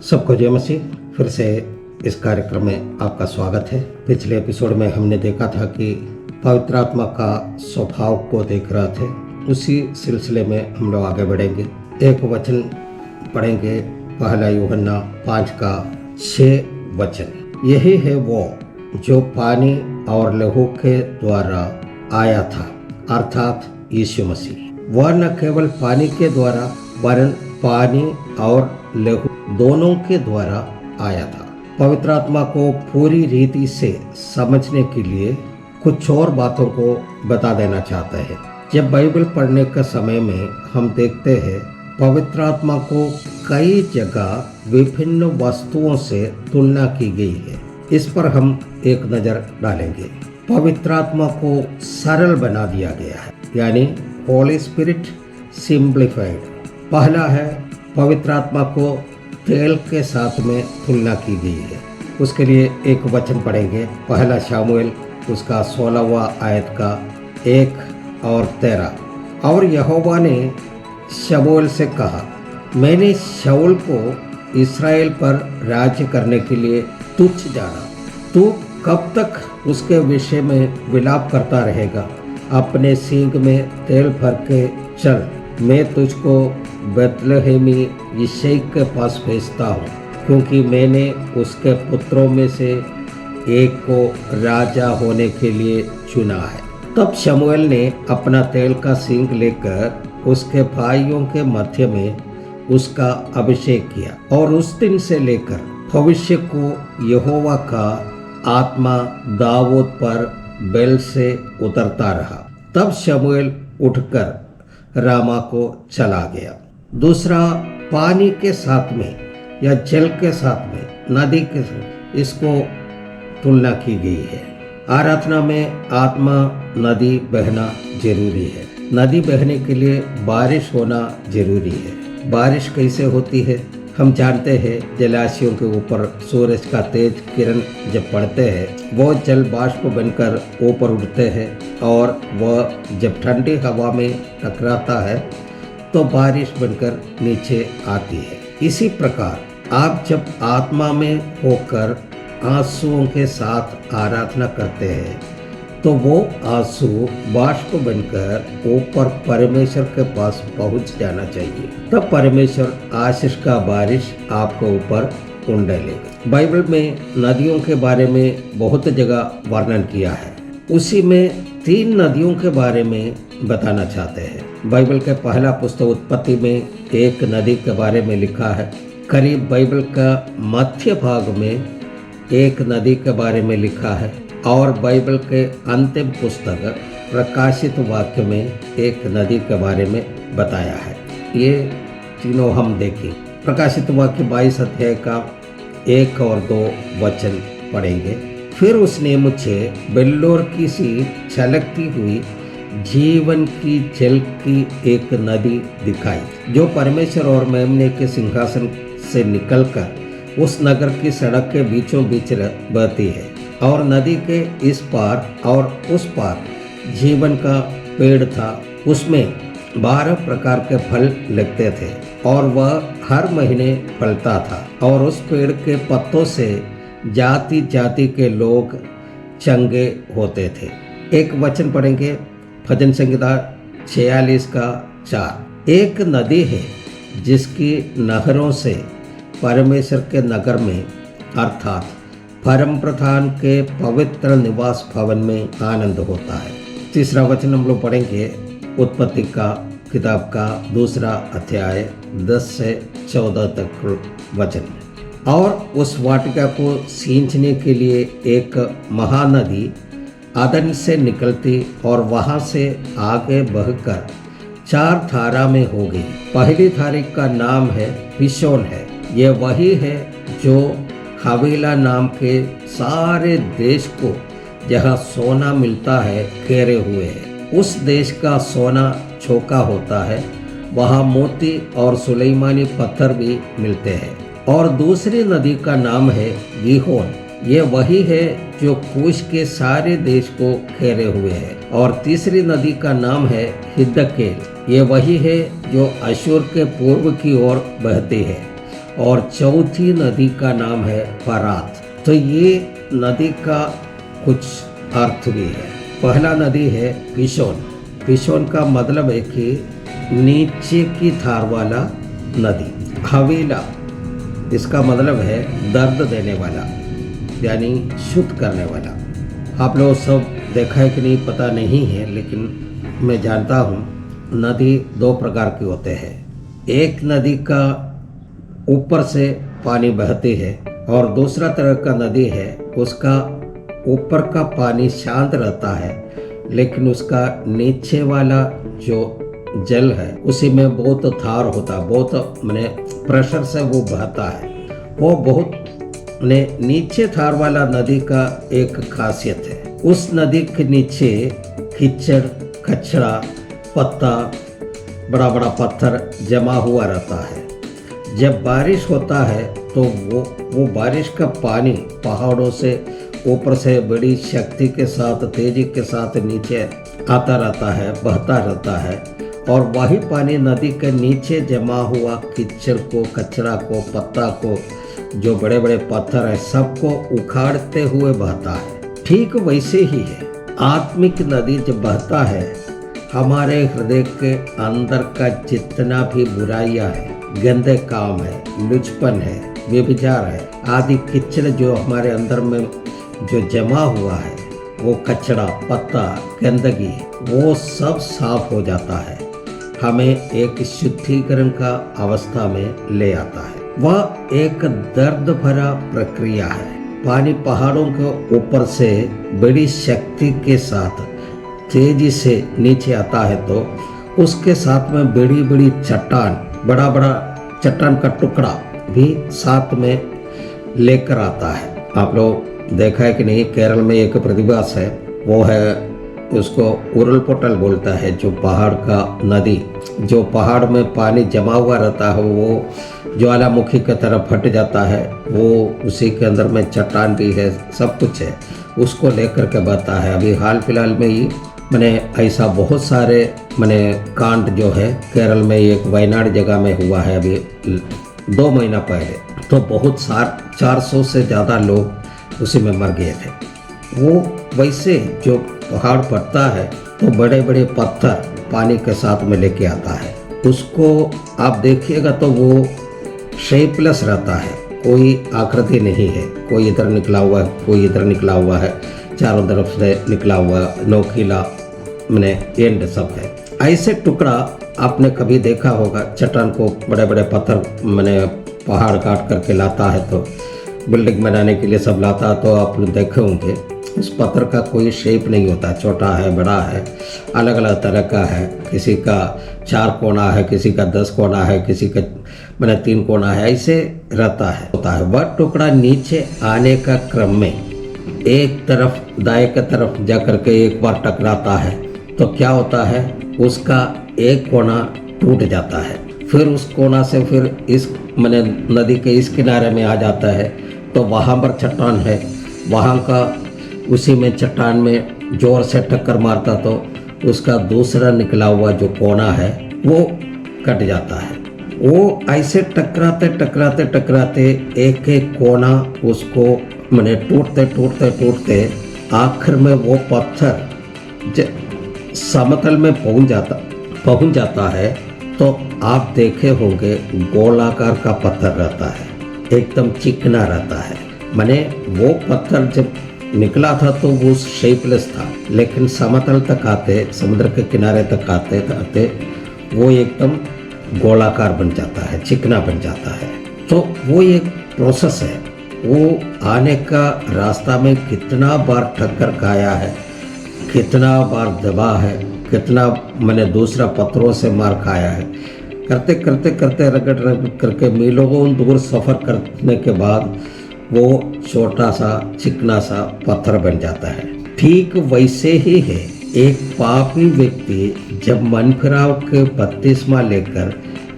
सबको जय मसीह। फिर से इस कार्यक्रम में आपका स्वागत है। पिछले एपिसोड में हमने देखा था कि पवित्र आत्मा का स्वभाव को देख रहे थे। उसी सिलसिले में हम लोग आगे बढ़ेंगे। एक वचन पढ़ेंगे, पहला यूहन्ना 5:6। यही है वो जो पानी और लहू के द्वारा आया था, अर्थात यीशु मसीह। वह न केवल पानी के द्वारा वरन पानी और लहू दोनों के द्वारा आया था। पवित्र आत्मा को पूरी रीति से समझने के लिए कुछ और बातों को बता देना चाहते हैं। जब बाइबल पढ़ने के समय में हम देखते हैं पवित्र आत्मा को कई जगह विभिन्न वस्तुओं से तुलना की गई है। इस पर हम एक नज़र डालेंगे। पवित्र आत्मा को सरल बना दिया गया है, यानी होली स्पिरिट सिंप्लीफाइड। पहला है, पवित्र आत्मा को तेल के साथ में तुलना की गई है। उसके लिए एक वचन पढ़ेंगे, पहला शामुएल उसका 16वां आयत का 1 और 13। और यहोवा ने शमूएल से कहा, मैंने शाऊल को इस्राएल पर राज्य करने के लिए तुच्छ जाना। तू कब तक उसके विषय में विलाप करता रहेगा? अपने सींग में तेल भर के चल, मैं तुझको बेतलहमी यिशै के पास भेजता हूँ, क्योंकि मैंने उसके पुत्रों में से एक को राजा होने के लिए चुना है। तब शमूएल ने अपना तेल का सींग लेकर उसके भाइयों के मध्य में उसका अभिषेक किया, और उस दिन से लेकर भविष्य को यहोवा का आत्मा दाऊद पर बैल से उतरता रहा। तब शमूएल उठकर रामा को चला गया। दूसरा, पानी के साथ में या जल के साथ में नदी के साथ इसको तुलना की गई है। आराधना में आत्मा नदी बहना जरूरी है। नदी बहने के लिए बारिश होना जरूरी है। बारिश कैसे होती है? हम जानते हैं जलाशयों के ऊपर सूरज का तेज किरण जब पड़ते हैं वो जल बाष्प बनकर ऊपर उठते हैं, और वह जब ठंडी हवा में टकराता है तो बारिश बनकर नीचे आती है। इसी प्रकार आप जब आत्मा में होकर आंसुओं के साथ आराधना करते हैं तो वो आंसू बाष्प बनकर ऊपर परमेश्वर के पास पहुंच जाना चाहिए। तब परमेश्वर आशीष का बारिश आपके ऊपर उंडेलेगा। बाइबल में नदियों के बारे में बहुत जगह वर्णन किया है। उसी में 3 नदियों के बारे में बताना चाहते हैं। बाइबल के पहला पुस्तक उत्पत्ति में एक नदी के बारे में लिखा है। करीब बाइबल का मध्य भाग में एक नदी के बारे में लिखा है, और बाइबल के अंतिम पुस्तक प्रकाशित वाक्य में एक नदी के बारे में बताया है। ये तीनों हम देखें। प्रकाशित वाक्य 22 अध्याय का 1 और 2 वचन पढ़ेंगे। फिर उसने मुझे बेल्लोर की सी छलकती हुई जीवन की जल की एक नदी दिखाई, जो परमेश्वर और मेमने के सिंहासन से निकलकर उस नगर की सड़क के बीचों बीच बहती है। और नदी के इस पार और उस पार जीवन का पेड़ था। उसमें 12 प्रकार के फल लगते थे, और वह हर महीने फलता था। और उस पेड़ के पत्तों से जाति जाति के लोग चंगे होते थे। एक वचन पढ़ेंगे, भजन संहिता 46 का 4। एक नदी है जिसकी नहरों से परमेश्वर के नगर में अर्थात परम प्रधान के पवित्र निवास भवन में आनंद होता है। तीसरा वचन हम लोग पढ़ेंगे, उत्पत्ति का किताब का 2 अध्याय 10 से 14 तक वचन। और उस वाटिका को सींचने के लिए एक महानदी अदन से निकलती और वहां से आगे बहकर 4 धारा में हो गई। पहली धारा का नाम है पिशोन है। यह वही है जो हवीला नाम के सारे देश को जहाँ सोना मिलता है घेरे हुए है। उस देश का सोना छोका होता है, वहाँ मोती और सुलेमानी पत्थर भी मिलते हैं। और दूसरी नदी का नाम है गीहोन। ये वही है जो कूश के सारे देश को घेरे हुए है। और तीसरी नदी का नाम है हिद्दकेल। ये वही है जो अशूर के पूर्व की ओर बहती है। और चौथी नदी का नाम है फरात। तो ये नदी का कुछ अर्थ भी है। पहला नदी है पिशोन। पिशोन का मतलब है कि नीचे की धार वाला नदी। हवीला, इसका मतलब है दर्द देने वाला, यानी शुद्ध करने वाला। आप लोग सब देखा है कि नहीं पता नहीं है, लेकिन मैं जानता हूँ नदी दो प्रकार की होते हैं। एक नदी का ऊपर से पानी बहती है और दूसरा तरह का नदी है उसका ऊपर का पानी शांत रहता है, लेकिन उसका नीचे वाला जो जल है उसी में बहुत धार होता है, बहुत मैंने प्रेशर से वो बहता है। वो बहुत नीचे धार वाला नदी का एक खासियत है। उस नदी के नीचे कीचड़, कचरा, पत्ता, बड़ा बड़ा पत्थर जमा हुआ रहता है। जब बारिश होता है तो वो बारिश का पानी पहाड़ों से ऊपर से बड़ी शक्ति के साथ, तेजी के साथ नीचे आता रहता है, बहता रहता है, और वही पानी नदी के नीचे जमा हुआ कीचड़ को, कचरा को, पत्ता को, जो बड़े बड़े पत्थर है, सबको उखाड़ते हुए बहता है। ठीक वैसे ही है आत्मिक नदी जब बहता है, हमारे हृदय के अंदर का जितना भी बुराइयां है, गंदे काम है, लुचपन है, व्यभिचार है, आदि कीचड़ जो हमारे अंदर में जो जमा हुआ है, वो कचरा, पत्ता, गंदगी, वो सब साफ हो जाता है, हमें एक शुद्धिकरण का अवस्था में ले आता है। वह एक दर्द भरा प्रक्रिया है। पानी पहाड़ों के ऊपर से बड़ी शक्ति के साथ तेजी से नीचे आता है तो उसके साथ में बड़ी बड़ी चट्टान, बड़ा बड़ा चट्टान का टुकड़ा भी साथ में लेकर आता है। आप लोग देखा है कि नहीं, केरल में एक प्रतिभास है, वो है उसको उरल पोटल बोलता है, जो पहाड़ का नदी, जो पहाड़ में पानी जमा हुआ रहता है वो ज्वालामुखी की तरफ फट जाता है, वो उसी के अंदर में चट्टान भी है, सब कुछ है, उसको लेकर के बहता है। अभी हाल फिलहाल में ही मैंने ऐसा बहुत सारे मैंने कांड जो है केरल में एक वायनाड जगह में हुआ है अभी 2 महीना पहले, तो बहुत 400 से ज़्यादा लोग उसी में मर गए थे। वो वैसे जो पहाड़ पड़ता है तो बड़े बड़े पत्थर पानी के साथ में लेके आता है, उसको आप देखिएगा तो वो शेपलेस रहता है, कोई आकृति नहीं है, कोई इधर निकला हुआ है, कोई इधर निकला हुआ है, चारों तरफ से निकला हुआ नोकीला मैंने एंड सब है। ऐसे टुकड़ा आपने कभी देखा होगा, चट्टान को बड़े बड़े पत्थर मैंने पहाड़ काट करके लाता है तो बिल्डिंग बनाने के लिए सब लाता है, तो आप देखे होंगे उस पत्थर का कोई शेप नहीं होता, छोटा है, बड़ा है, अलग अलग तरह का है, किसी का 4 कोना है, किसी का 10 कोना है, किसी का मैंने 3 कोना है, ऐसे रहता है होता है। वह टुकड़ा नीचे आने का क्रम में एक तरफ दाएं की तरफ जा करके एक बार टकराता है तो क्या होता है, उसका एक कोना टूट जाता है, फिर उस कोना से फिर इस मैंने नदी के इस किनारे में आ जाता है, तो वहाँ पर चट्टान है, वहाँ का उसी में चट्टान में जोर से टक्कर मारता तो उसका दूसरा निकला हुआ जो कोना है वो कट जाता है। वो ऐसे टकराते टकराते टकराते एक एक कोना उसको मैंने टूटते टूटते टूटते आखिर में वो पत्थर समतल में पहुंच जाता है। तो आप देखे होंगे गोलाकार का पत्थर रहता है, एकदम चिकना रहता है। मैंने वो पत्थर जब निकला था तो वो शेपलेस था, लेकिन समतल तक आते, समुद्र के किनारे तक आते आते वो एकदम गोलाकार बन जाता है, चिकना बन जाता है। तो वो एक प्रोसेस है। वो आने का रास्ता में कितना बार ठक्कर खाया है, कितना बार दबा है, कितना मैंने दूसरा पत्थरों से मार खाया है, करते करते करते रगड़ रगड़ करके मीलों दूर सफ़र करने के बाद वो छोटा सा चिकना सा पत्थर बन जाता है। ठीक वैसे ही है, एक पापी व्यक्ति जब मन फिराव के बपतिस्मा लेकर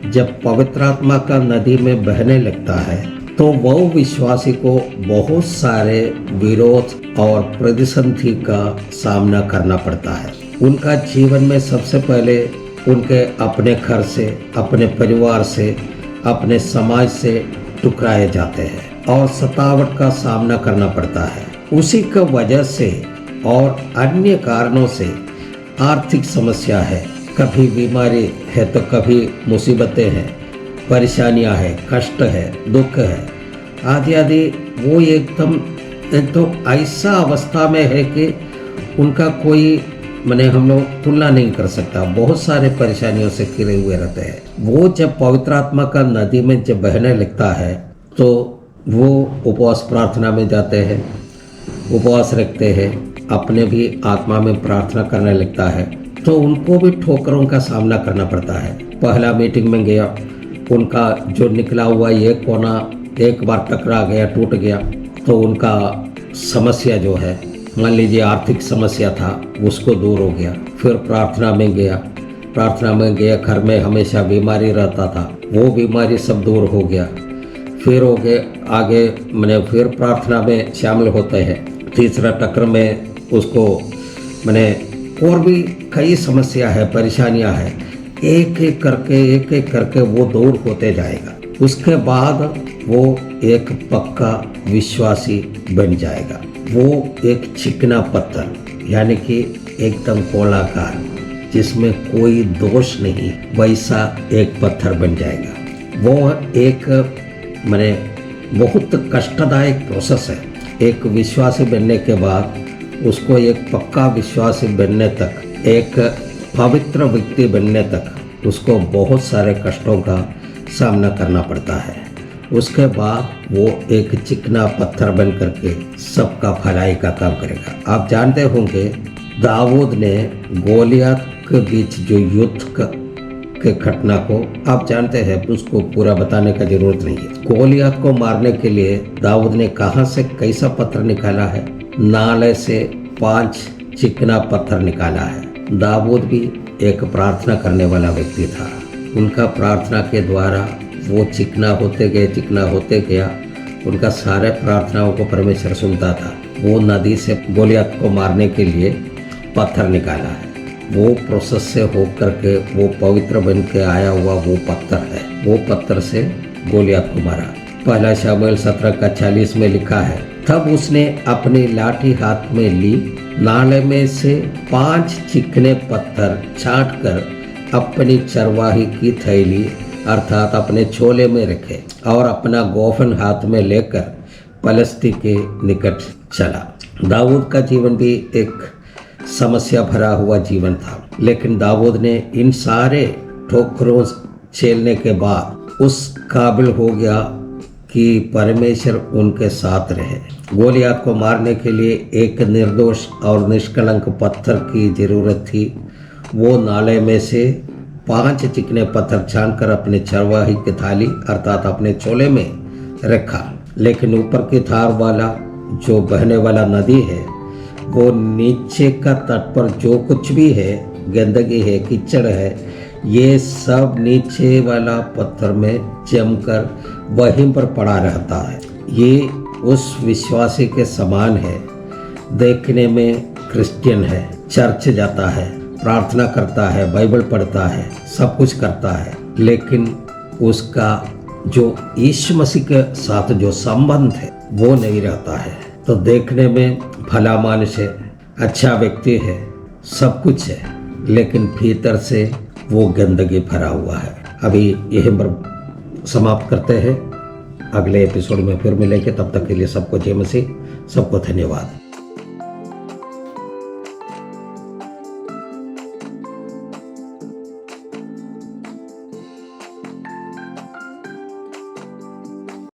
जब पवित्र आत्मा का नदी में बहने लगता है तो वह विश्वासी को बहुत सारे विरोध और प्रतिसंधि का सामना करना पड़ता है। उनका जीवन में सबसे पहले उनके अपने घर से, अपने परिवार से, अपने समाज से ठुकराए जाते हैं और सतावट का सामना करना पड़ता है। उसी की वजह से और अन्य कारणों से आर्थिक समस्या है, कभी बीमारी है तो कभी मुसीबतें हैं, परेशानियां हैं, कष्ट है, दुख है आदि आदि। वो एकदम तो ऐसा अवस्था में है कि उनका कोई हम लोग तुलना नहीं कर सकता। बहुत सारे परेशानियों से घिरे हुए रहते हैं। वो जब पवित्र आत्मा का नदी में जब बहने लगता है तो वो उपवास प्रार्थना में जाते हैं, उपवास रखते हैं, अपने भी आत्मा में प्रार्थना करने लगता है, तो उनको भी ठोकरों का सामना करना पड़ता है। पहला मीटिंग में गया, उनका जो निकला हुआ ये कोना एक बार टकरा गया, टूट गया, तो उनका समस्या जो है, मान लीजिए आर्थिक समस्या था, उसको दूर हो गया। फिर प्रार्थना में गया, घर में हमेशा बीमारी रहता था, वो बीमारी सब दूर हो गया। फिर हो गए आगे फिर प्रार्थना में शामिल होते हैं। तीसरा टक्कर में उसको और भी कई समस्या है, परेशानियां है, एक एक करके वो दूर होते जाएगा। उसके बाद वो एक पक्का विश्वासी बन जाएगा। वो एक चिकना पत्थर यानी कि एकदम गोलाकार जिसमें कोई दोष नहीं, वैसा एक पत्थर बन जाएगा। वो एक बहुत कष्टदायक प्रोसेस है। एक विश्वासी बनने के बाद उसको एक पक्का विश्वासी बनने तक, एक पवित्र व्यक्ति बनने तक उसको बहुत सारे कष्टों का सामना करना पड़ता है। उसके बाद वो एक चिकना पत्थर बन करके सबका भलाई का काम करेगा। आप जानते होंगे दाऊद ने गोलियत के बीच जो युद्ध के घटना को आप जानते हैं, उसको पूरा बताने का जरूरत नहीं है। गोलियत को मारने के लिए दाऊद ने कहां से कैसा पत्थर निकाला है? नाले से 5 चिकना पत्थर निकाला है। दाऊद भी एक प्रार्थना करने वाला व्यक्ति था। उनका प्रार्थना के द्वारा वो चिकना होते गया। उनका सारे प्रार्थनाओं को परमेश्वर सुनता था। वो नदी से गोलियत को मारने के लिए पत्थर निकाला है। वो प्रोसेस से होकर के वो पवित्र बन के आया हुआ वो पत्थर है। वो पत्थर से गोलियत को मारा। पहला शमूएल 17:40 में लिखा है, तब उसने अपनी लाठी हाथ में ली, नाले में से 5 चिकने पत्थर छांट कर अपनी चरवाही की थैली अर्थात अपने छोले में रखे और अपना गोफन हाथ में लेकर पलस्ती के निकट चला। दाऊद का जीवन भी एक समस्या भरा हुआ जीवन था, लेकिन दाऊद ने इन सारे ठोकरों झेलने के बाद उस काबिल हो गया कि परमेश्वर उनके साथ रहे। गोलियत को मारने के लिए एक निर्दोष और निष्कलंक पत्थर की जरूरत थी। वो नाले में से 5 चिकने पत्थर छानकर अपने चरवाही की थाली अर्थात अपने छोले में रखा। लेकिन ऊपर की धार वाला जो बहने वाला नदी है, वो नीचे का तट पर जो कुछ भी है, गंदगी है, कीचड़ है, ये सब नीचे वाला पत्थर में जमकर वहीं पर पड़ा रहता है। ये उस विश्वासी के समान है। देखने में क्रिश्चियन है, चर्च जाता है, प्रार्थना करता है, बाइबल पढ़ता है, सब कुछ करता है, लेकिन उसका जो यीशु मसीह के साथ जो संबंध है वो नहीं रहता है। तो देखने में भला मानुष है, अच्छा व्यक्ति है, सब कुछ है, लेकिन भीतर से वो गंदगी भरा हुआ है। अभी यहीं पर समाप्त करते हैं। अगले एपिसोड में फिर मिलेंगे। तब तक के लिए सबको जय मसीह, सबको धन्यवाद।